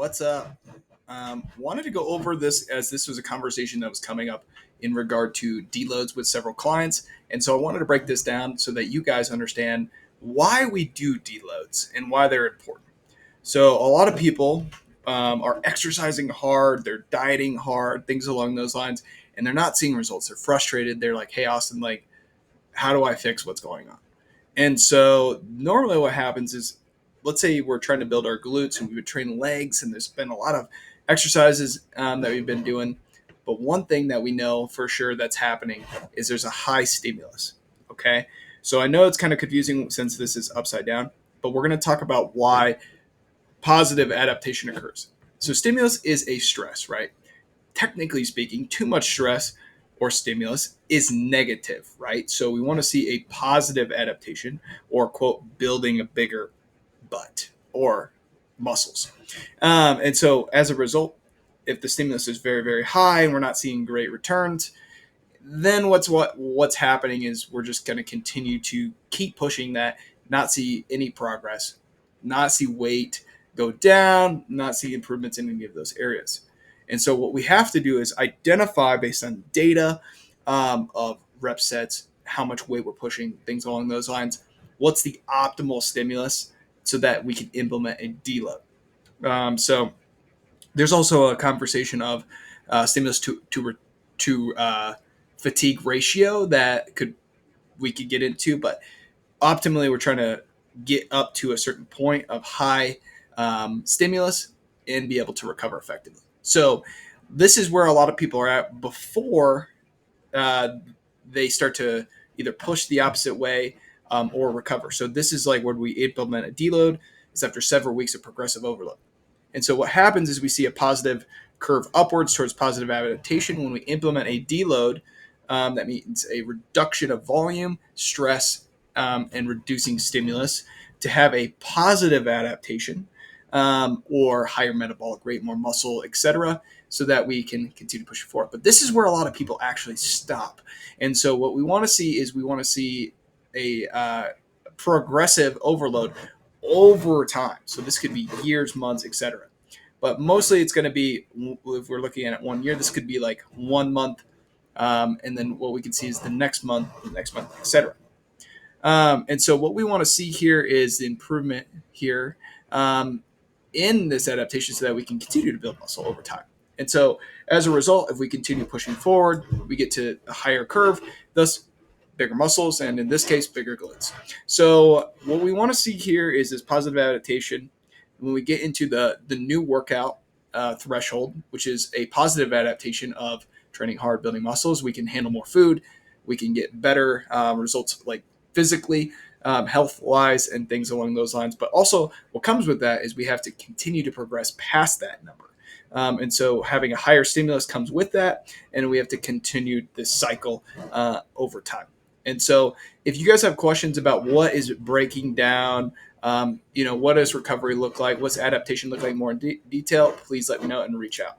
What's up? Wanted to go over this as this was a conversation that was coming up in regard to deloads with several clients. And so I wanted to break this down so that you guys understand why we do deloads and why they're important. So a lot of people are exercising hard, they're dieting hard, things along those lines, and they're not seeing results. They're frustrated. They're like, hey, Austin, like, how do I fix what's going on? And so normally what happens is, let's say we're trying to build our glutes and we would train legs, and there's been a lot of exercises that we've been doing. But one thing that we know for sure that's happening is there's a high stimulus. Okay. So I know it's kind of confusing since this is upside down, but we're going to talk about why positive adaptation occurs. So stimulus is a stress, right? Technically speaking, too much stress or stimulus is negative, right? So we want to see a positive adaptation or, quote, building a bigger butt or muscles. And so as a result, if the stimulus is very, very high and we're not seeing great returns, then what's happening is we're just going to continue to keep pushing that, not see any progress, not see weight go down, not see improvements in any of those areas. And so what we have to do is identify based on data of rep sets, how much weight we're pushing, things along those lines. What's the optimal stimulus so that we can implement a deload? So there's also a conversation of stimulus to fatigue ratio that we could get into, but optimally we're trying to get up to a certain point of high stimulus and be able to recover effectively. So this is where a lot of people are at before uh, they start to either push the opposite way or recover. So this is like when we implement a deload is after several weeks of progressive overload. And so what happens is we see a positive curve upwards towards positive adaptation when we implement a deload. That means a reduction of volume, stress, and reducing stimulus to have a positive adaptation or higher metabolic rate, more muscle, etc., so that we can continue to push forward. But this is where a lot of people actually stop. And so what we want to see is we want to see a progressive overload over time. So this could be years, months, etc. But mostly it's going to be, if we're looking at it 1 year, this could be like 1 month. And then what we can see is the next month, etc. And so what we want to see here is the improvement here in this adaptation so that we can continue to build muscle over time. And so as a result, if we continue pushing forward, we get to a higher curve, thus bigger muscles, and in this case, bigger glutes. So what we want to see here is this positive adaptation. When we get into the new workout threshold, which is a positive adaptation of training hard, building muscles, we can handle more food, we can get better results like physically, health wise, and things along those lines. But also, what comes with that is we have to continue to progress past that number. And so having a higher stimulus comes with that, and we have to continue this cycle over time. And so if you guys have questions about what is breaking down, what does recovery look like, what's adaptation look like more in detail, please let me know and reach out.